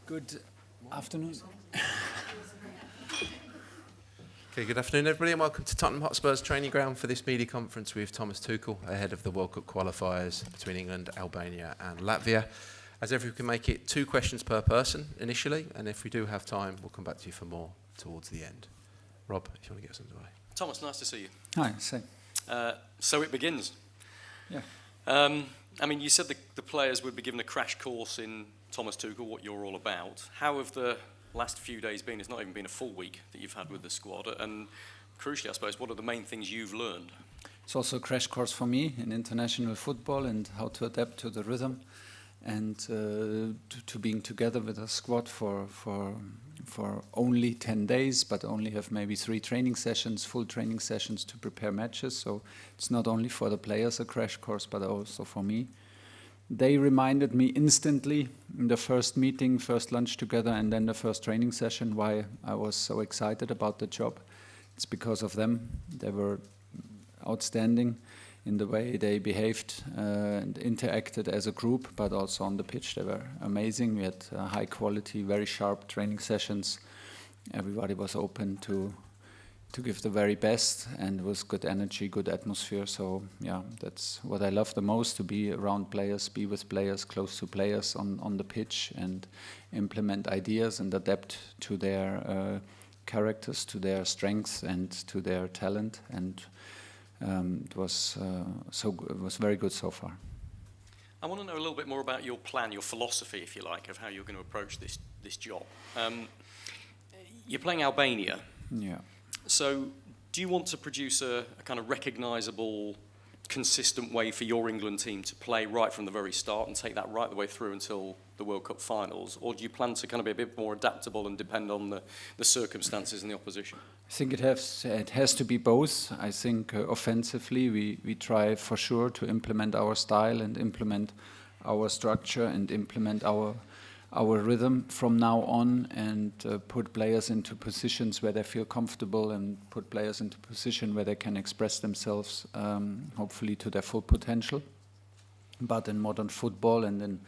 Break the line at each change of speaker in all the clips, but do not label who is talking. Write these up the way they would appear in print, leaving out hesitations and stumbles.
Good afternoon.
Okay, good afternoon everybody and welcome to Tottenham Hotspur's training ground for this media conference with Thomas Tuchel ahead of the World Cup qualifiers between England, Albania and Latvia. As ever, we can make it 2 questions per person initially, and if we do have time, we'll come back to you for more towards the end. Rob, if you want to get us underway.
Thomas, nice to see you.
Hi, same.
So it begins.
Yeah.
I mean, you said the players would be given a crash course in Thomas Tuchel, what you're all about. How have the last few days been? It's not even been a full week that you've had with the squad. And crucially, I suppose, what are the main things you've learned?
It's also a crash course for me in international football and how to adapt to the rhythm and to being together with a squad for only 10 days, but only have maybe 3 training sessions, full training sessions to prepare matches. So it's not only for the players a crash course, but also for me. They reminded me instantly in the first meeting, first lunch together, and then the first training session why I was so excited about the job. It's because of them. They were outstanding in the way they behaved and interacted as a group, but also on the pitch they were amazing. We had high quality, very sharp training sessions. Everybody was open to give the very best, and it was good energy, good atmosphere. So yeah, that's what I love the most, to be around players, be with players, close to players on the pitch, and implement ideas and adapt to their characters, to their strengths and to their talent. And it was very good so far.
I want to know a little bit more about your plan, your philosophy, if you like, of how you're going to approach this job. You're playing Albania.
Yeah.
So do you want to produce a kind of recognisable, consistent way for your England team to play right from the very start and take that right the way through until the World Cup finals? Or do you plan to kind of be a bit more adaptable and depend on the circumstances and the opposition?
I think it has to be both. I think offensively we try for sure to implement our style and implement our structure and implement our rhythm from now on, and put players into positions where they feel comfortable and put players into position where they can express themselves, hopefully to their full potential. But in modern football and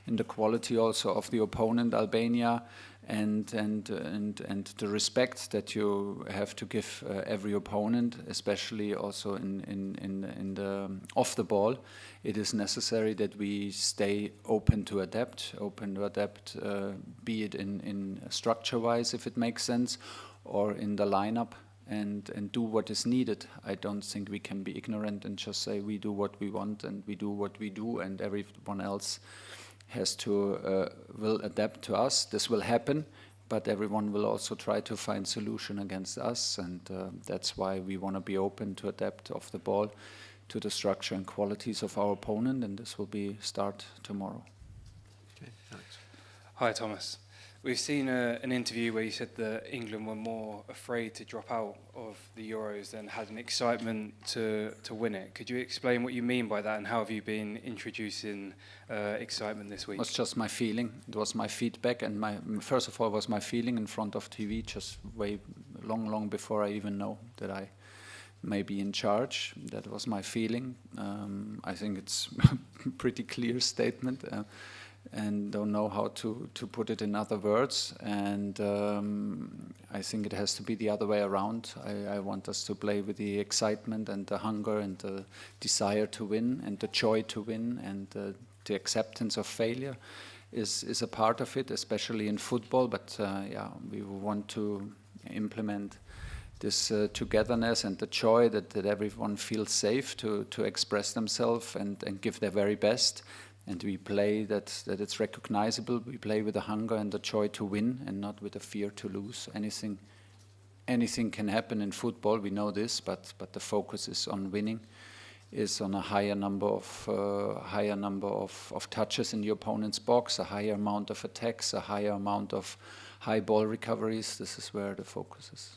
in the quality also of the opponent, Albania, and the respect that you have to give every opponent, especially also in the off the ball, it is necessary that we stay open to adapt, be it in structure-wise, if it makes sense, or in the lineup, and do what is needed. I don't think we can be ignorant and just say we do what we want and we do what we do, and everyone else has to will adapt to us. This will happen, but everyone will also try to find solution against us, and that's why we want to be open to adapt off the ball to the structure and qualities of our opponent, and this will start tomorrow.
Okay, thanks.
Hi Thomas. We've seen an interview where you said that England were more afraid to drop out of the Euros than had an excitement to win it. Could you explain what you mean by that, and how have you been introducing excitement this week?
It was just my feeling. It was my feedback, and first of all was my feeling in front of TV, just way long before I even know that I may be in charge. That was my feeling. I think it's a pretty clear statement. And don't know how to put it in other words, and I think it has to be the other way around. I want us to play with the excitement and the hunger and the desire to win and the joy to win, and the acceptance of failure is a part of it, especially in football, but yeah, we want to implement this togetherness and the joy that everyone feels safe to express themselves and give their very best. And we play that it's recognizable. We play with the hunger and the joy to win, and not with the fear to lose. Anything can happen in football. We know this, but the focus is on winning, is on a higher number of touches in the opponent's box, a higher amount of attacks, a higher amount of high ball recoveries. This is where the focus is.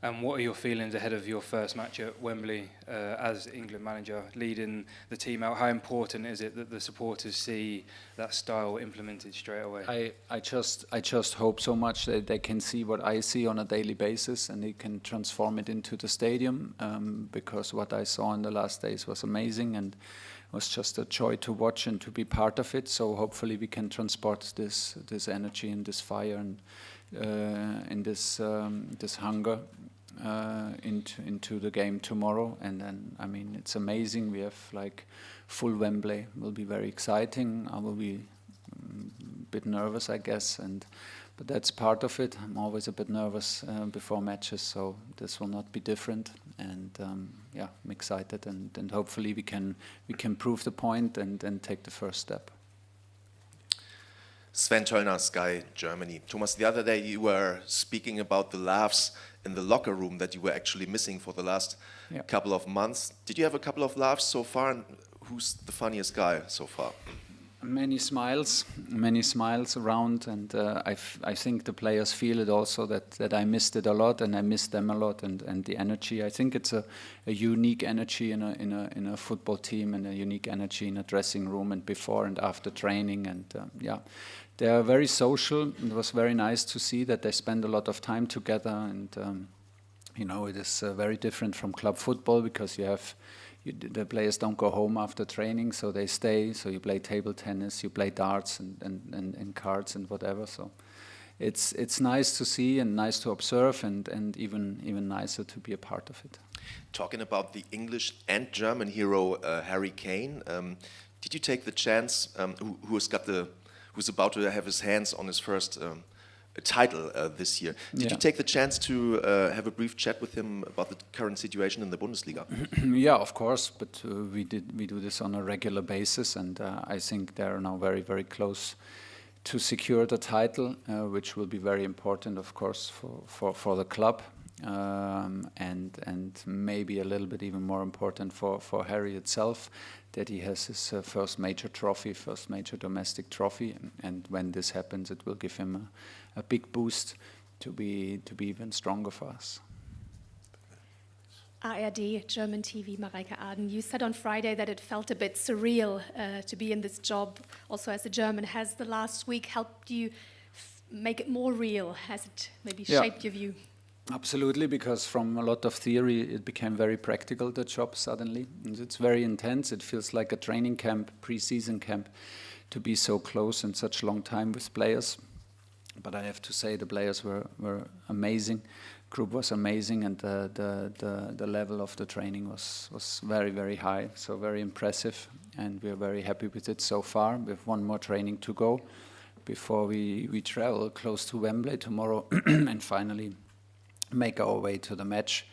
And what are your feelings ahead of your first match at Wembley as England manager, leading the team out? How important is it that the supporters see that style implemented straight away?
I just hope so much that they can see what I see on a daily basis, and they can transform it into the stadium, because what I saw in the last days was amazing, and was just a joy to watch and to be part of it. So hopefully we can transport this energy and this fire and this hunger into the game tomorrow. And then, I mean, it's amazing. We have like full Wembley. Will be very exciting. I will be a bit nervous, I guess, but that's part of it. I'm always a bit nervous before matches, so this will not be different. And yeah, I'm excited, and hopefully we can prove the point and take the first step.
Sven Töllner, Sky Germany. Thomas, the other day you were speaking about the laughs in the locker room that you were actually missing for the last couple of months. Did you have a couple of laughs so far? And who's the funniest guy so far?
Many smiles around, and I think the players feel it also that I missed it a lot, and I missed them a lot, and the energy. I think it's a unique energy in a football team, and a unique energy in a dressing room, and before and after training, and yeah, they are very social. It was very nice to see that they spend a lot of time together, and you know, it is very different from club football because the players don't go home after training, so they stay. So you play table tennis, you play darts and cards and whatever. So it's nice to see and nice to observe, and even nicer to be a part of it.
Talking about the English and German hero Harry Kane, did you take the chance? Who's about to have his hands on his first title this year? Did you take the chance to have a brief chat with him about the current situation in the Bundesliga?
Yeah, of course, but we do this on a regular basis, and I think they are now very, very close to secure the title, which will be very important, of course, for the club, and maybe a little bit even more important for Harry itself, that he has his first major domestic trophy, and when this happens, it will give him a big boost to be even stronger for us.
ARD, German TV, Mareike Aden. You said on Friday that it felt a bit surreal to be in this job, also as a German. Has the last week helped you make it more real? Has it maybe shaped your view?
Absolutely, because from a lot of theory, it became very practical, the job suddenly. And it's very intense. It feels like a training camp, pre-season camp, to be so close and such a long time with players. But I have to say the players were amazing. Group was amazing, and the level of the training was very, very high, so very impressive. And we're very happy with it so far. We have one more training to go before we travel close to Wembley tomorrow and finally make our way to the match.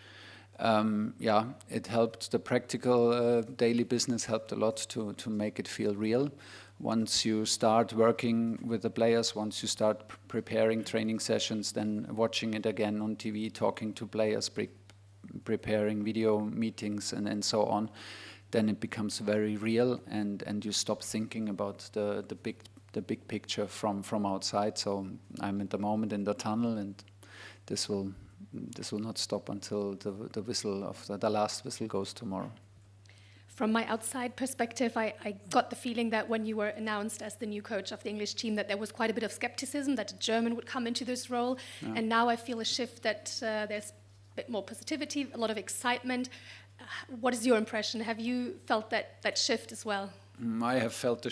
Yeah, it helped. The practical daily business helped a lot to make it feel real. Once you start working with the players, once you start preparing training sessions, then watching it again on TV, talking to players, preparing video meetings and so on, then it becomes very real, and you stop thinking about the big picture from outside. So I'm at the moment in the tunnel, and this will not stop until the whistle of the last whistle goes tomorrow.
From my outside perspective, I got the feeling that when you were announced as the new coach of the English team, that there was quite a bit of skepticism that a German would come into this role. Yeah. And now I feel a shift that there's a bit more positivity, a lot of excitement. What is your impression? Have you felt that shift as well?
I have felt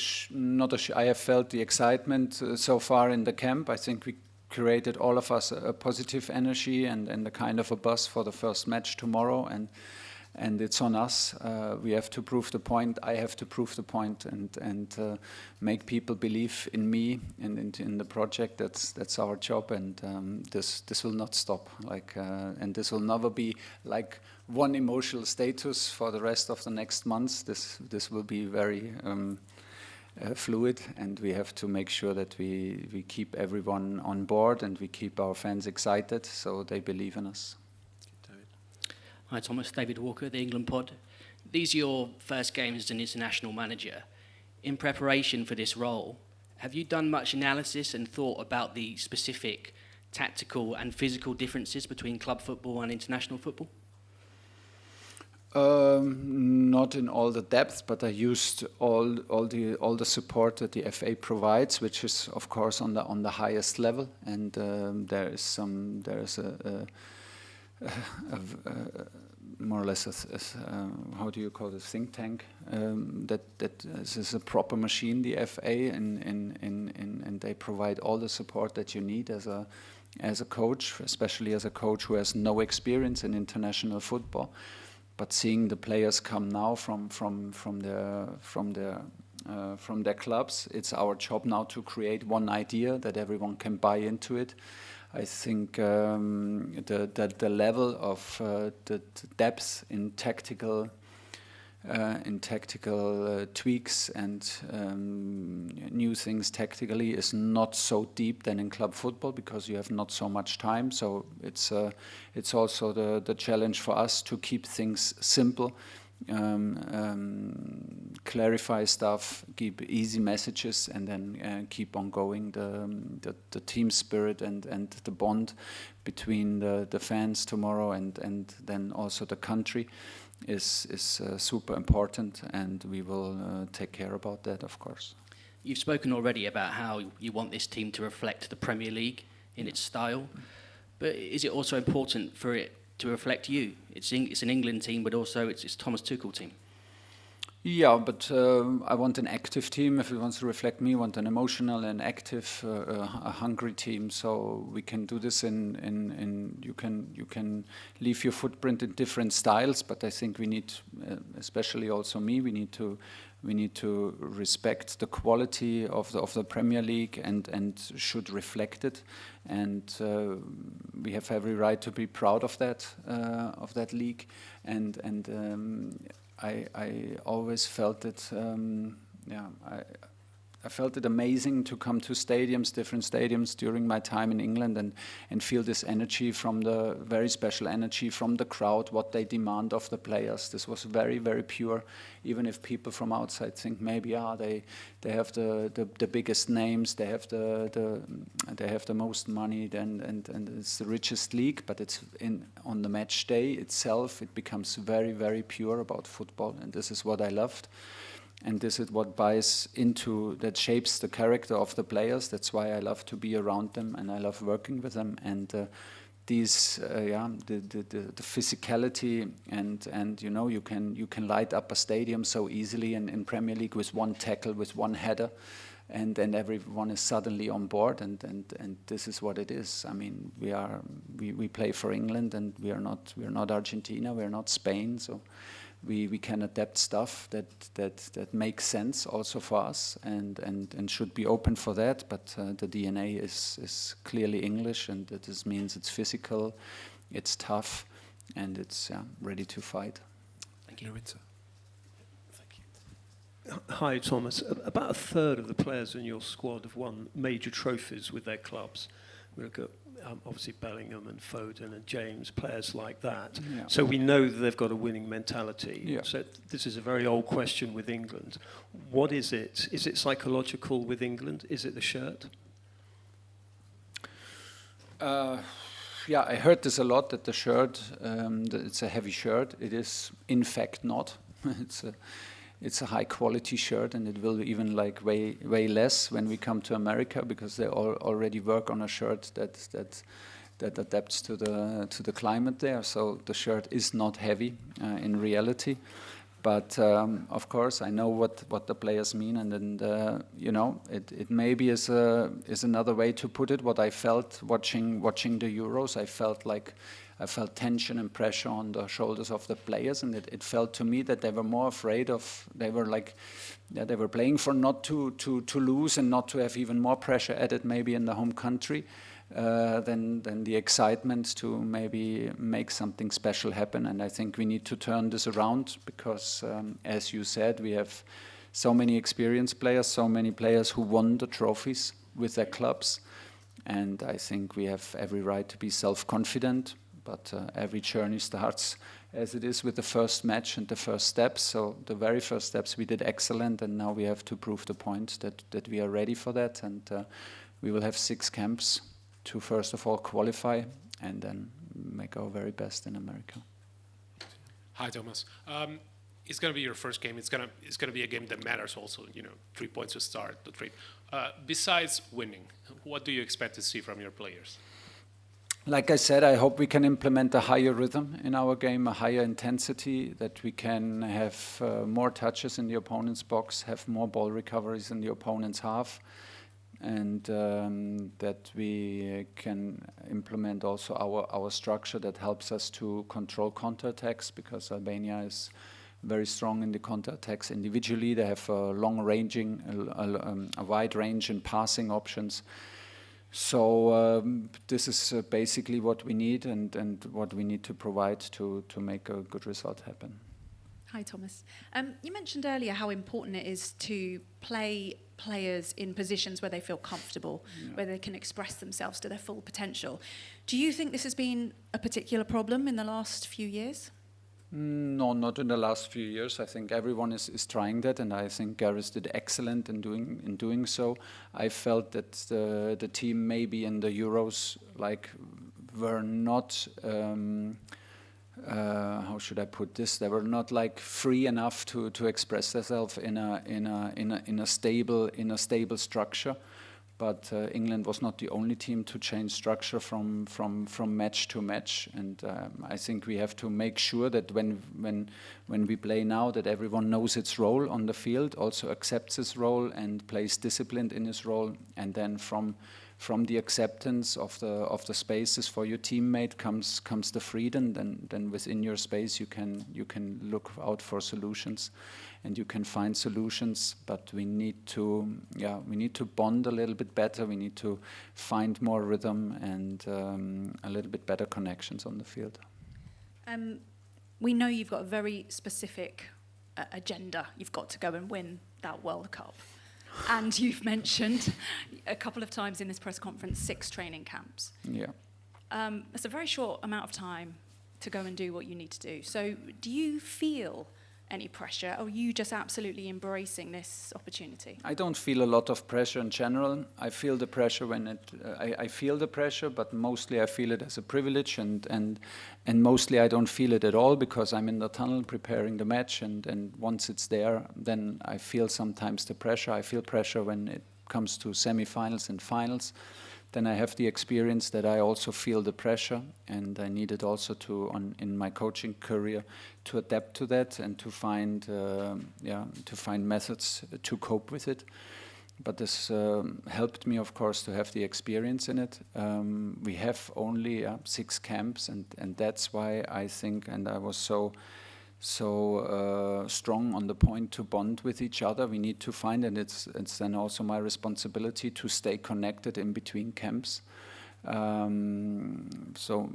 I have felt the excitement so far in the camp. I think we created, all of us, a positive energy and a kind of a buzz for the first match tomorrow, and it's on us. We have to prove the point. I have to prove the point and make people believe in me and in the project. That's our job, and this will not stop. And this will never be like one emotional status for the rest of the next months. This will be very fluid, and we have to make sure that we keep everyone on board and we keep our fans excited so they believe in us.
Hi Thomas, David Walker, the England Pod. These are your first games as an international manager. In preparation for this role, have you done much analysis and thought about the specific tactical and physical differences between club football and international football?
Not in all the depth, but I used all the support that the FA provides, which is of course on the highest level, and there is more or less how do you call it, think tank. That this is a proper machine, the FA, and they provide all the support that you need as a coach, especially as a coach who has no experience in international football. But seeing the players come now from their clubs, it's our job now to create one idea that everyone can buy into it. I think the level of the depth in tactical tweaks and new things tactically is not so deep than in club football, because you have not so much time. So it's also the challenge for us to keep things simple, clarify stuff, give easy messages, and then keep on going. The team spirit and the bond between the fans tomorrow and then also the country is super important, and we will take care about that, of course.
You've spoken already about how you want this team to reflect the Premier League in its style, but is it also important for it to reflect you? It's an England team, but also it's Thomas Tuchel team.
Yeah, but I want an active team. If it wants to reflect me, I want an emotional and active, a hungry team. So we can do this in you can leave your footprint in different styles. But I think we need, especially also me, we need to respect the quality of the Premier League and should reflect it. And we have every right to be proud of that league. And I always felt it. I felt it amazing to come to different stadiums during my time in England and feel this energy very special energy from the crowd, what they demand of the players. This was very, very pure, even if people from outside think maybe they have the biggest names, they have the most money, and it's the richest league, but it's on the match day itself, it becomes very, very pure about football, and this is what I loved. And this is what that shapes the character of the players. That's why I love to be around them and I love working with them. And the physicality and you can light up a stadium so easily in Premier League with one tackle, with one header, and then everyone is suddenly on board. And this is what it is. I mean, we play for England, and we're not Argentina, we're not Spain, so. We can adapt stuff that makes sense also for us and should be open for that. But the DNA is clearly English, and this means it's physical, it's tough, and it's ready to fight.
Thank you.
Thank you.
Hi, Thomas. About a third of the players in your squad have won major trophies with their clubs. We look at obviously Bellingham and Foden and James, players like that.
Yeah.
So we know that they've got a winning mentality.
Yeah.
So this is a very old question with England. What is it? Is it psychological with England? Is it the shirt?
I heard this a lot, that the shirt, that it's a heavy shirt. It is, in fact, not. It's a high quality shirt, and it will even way less when we come to America, because they already work on a shirt that adapts to the climate there. So the shirt is not heavy in reality, but of course I know what the players mean, and it maybe is another way to put it. What I felt watching the Euros, I felt tension and pressure on the shoulders of the players, and it felt to me that they were more afraid of. They were playing for not to lose and not to have even more pressure added maybe in the home country than the excitement to maybe make something special happen. And I think we need to turn this around, because as you said, we have so many experienced players, so many players who won the trophies with their clubs, and I think we have every right to be self-confident. But every journey starts as it is with the first match and the first steps. So the very first steps we did excellent, and now we have to prove the point that we are ready for that. And we will have 6 camps to first of all qualify and then make our very best in America.
Hi, Thomas. It's going to be your first game. It's going to be a game that matters also. 3 points to start the trip. Besides winning, what do you expect to see from your players?
Like I said, I hope we can implement a higher rhythm in our game, a higher intensity, that we can have more touches in the opponent's box, have more ball recoveries in the opponent's half, and that we can implement also our structure that helps us to control counterattacks, because Albania is very strong in the counterattacks individually. They have a a wide range in passing options. So this is basically what we need and what we need to provide to make a good result happen.
Hi, Thomas. You mentioned earlier how important it is to play players in positions where they feel comfortable, where they can express themselves to their full potential. Do you think this has been a particular problem in the last few years?
No, not in the last few years. I think everyone is trying that, and I think Gareth did excellent in doing so. I felt that the team maybe in the Euros were not how should I put this? They were not free enough to express themselves in a stable structure. But England was not the only team to change structure from match to match, and I think we have to make sure that when we play now, that everyone knows its role on the field, also accepts his role and plays disciplined in his role, and then from the acceptance of the spaces for your teammate comes the freedom. Then within your space you can look out for solutions, and you can find solutions. But we need to bond a little bit better. We need to find more rhythm and a little bit better connections on the field.
We know you've got a very specific agenda. You've got to go and win that World Cup. And you've mentioned a couple of times in this press conference 6 training camps.
Yeah.
It's a very short amount of time to go and do what you need to do. So do you feel any pressure, or are you just absolutely embracing this opportunity?
I don't feel a lot of pressure in general. I feel the pressure I feel the pressure, but mostly I feel it as a privilege, and mostly I don't feel it at all, because I'm in the tunnel preparing the match, and once it's there, then I feel sometimes the pressure. I feel pressure when it comes to semi-finals and finals. Then I have the experience that I also feel the pressure, and I needed also in my coaching career to adapt to that and to find methods to cope with it. But this helped me, of course, to have the experience in it. We have only 6 camps, and that's why I think, and I was so strong on the point to bond with each other. We need to find, and it's then also my responsibility to stay connected in between camps. So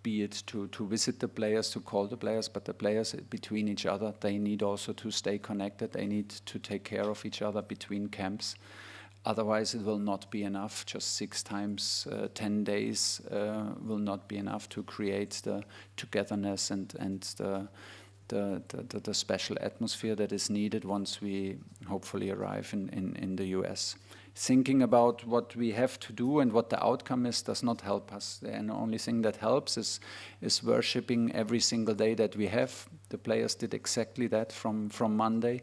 be it to visit the players, to call the players, but the players between each other, they need also to stay connected. They need to take care of each other between camps. Otherwise, it will not be enough. Just 6 times 10 days will not be enough to create the togetherness and the special atmosphere that is needed once we hopefully arrive in the US. Thinking about what we have to do and what the outcome is does not help us. The only thing that helps is worshipping every single day that we have. The players did exactly that from Monday.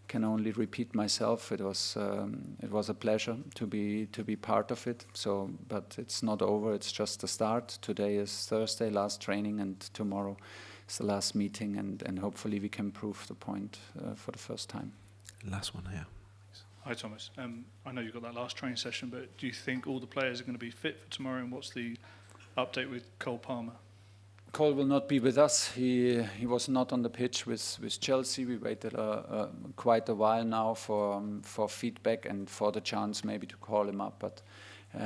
Can only repeat myself. It was a pleasure to be part of it. So, but it's not over. It's just the start. Today is Thursday, last training, and tomorrow is the last meeting. And hopefully we can prove the point for the first time.
Last one here.
Hi Thomas. I know you've got that last training session, but do you think all the players are going to be fit for tomorrow? And what's the update with Cole Palmer?
Cole will not be with us. He was not on the pitch with Chelsea. We waited quite a while now for feedback and for the chance maybe to call him up, but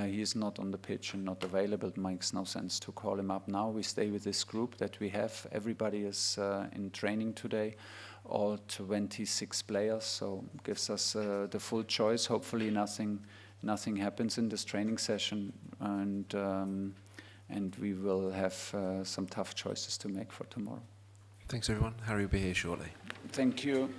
he is not on the pitch and not available. It makes no sense to call him up now. We stay with this group that we have. Everybody is in training today, all 26 players, so it gives us the full choice. Hopefully nothing happens in this training session, and we will have some tough choices to make for tomorrow.
Thanks, everyone. Harry will be here shortly.
Thank you.